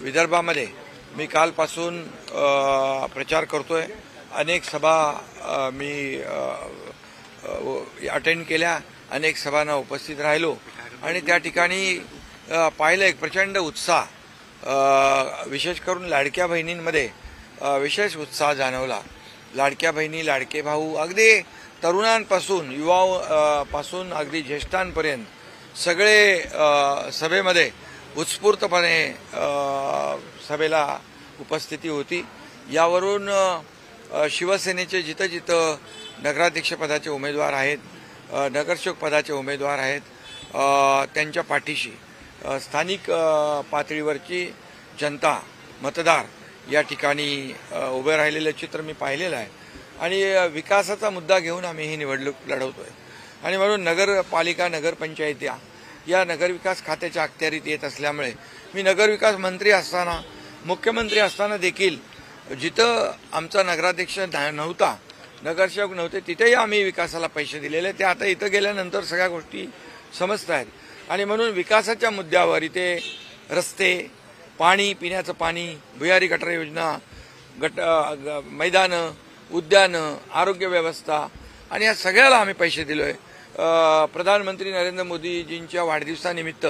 विदर्भामध्ये मी कालपासून प्रचार करतोय। अनेक सभा मी अटेंड केल्या, अनेक सभांना उपस्थित राहिलो आणि त्या ठिकाणी पाहिलं एक प्रचंड उत्साह, विशेष करून लाडक्या बहिणींमध्ये विशेष उत्साह जाणवला। लाडक्या बहिणी, लाडके भाऊ, अगदी तरुणांपासून युवापासून अगदी ज्येष्ठांपर्यंत सगळे सभेमध्ये उत्स्फूर्तपणे सभेला उपस्थिती होती। यावरून शिवसेनेचे जिथं जिथं नगराध्यक्षपदाचे उमेदवार आहेत, नगरसेवक पदाचे उमेदवार आहेत, त्यांच्या पाठीशी स्थानिक पातळीवरची जनता, मतदार या ठिकाणी उभे राहिलेले चित्र मी पाहिलेलं आहे आणि विकासाचा मुद्दा घेऊन आम्ही ही निवडणूक लढवतोय। आणि म्हणून नगरपालिका, नगरपंचायती या नगरविकास खात्याच्या अखत्यारीत येत असल्यामुळे मी नगरविकास मंत्री असताना, मुख्यमंत्री असताना देखील जिथं आमचा नगराध्यक्ष नव्हता, नगरसेवक नव्हते, तिथेही आम्ही विकासाला पैसे दिलेले। ते आता इथं गेल्यानंतर सगळ्या गोष्टी समजत आहेत आणि म्हणून विकासाच्या मुद्द्यावर इथे रस्ते, पाणी, पिण्याचं पाणी, भुयारी गटार योजना, मैदानं, उद्यानं, आरोग्य व्यवस्था आणि या सगळ्याला आम्ही पैसे दिलोय। प्रधानमंत्री नरेंद्र मोदीजींच्या वाढदिवसानिमित्त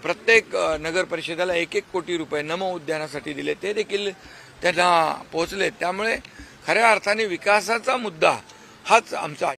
प्रत्येक नगर परिषदेला 1-1 कोटी रुपये नमो उद्यानासाठी दिले, ते देखील त्यांना पोहोचले। त्यामुळे खऱ्या अर्थाने विकासाचा मुद्दा हाच आमचा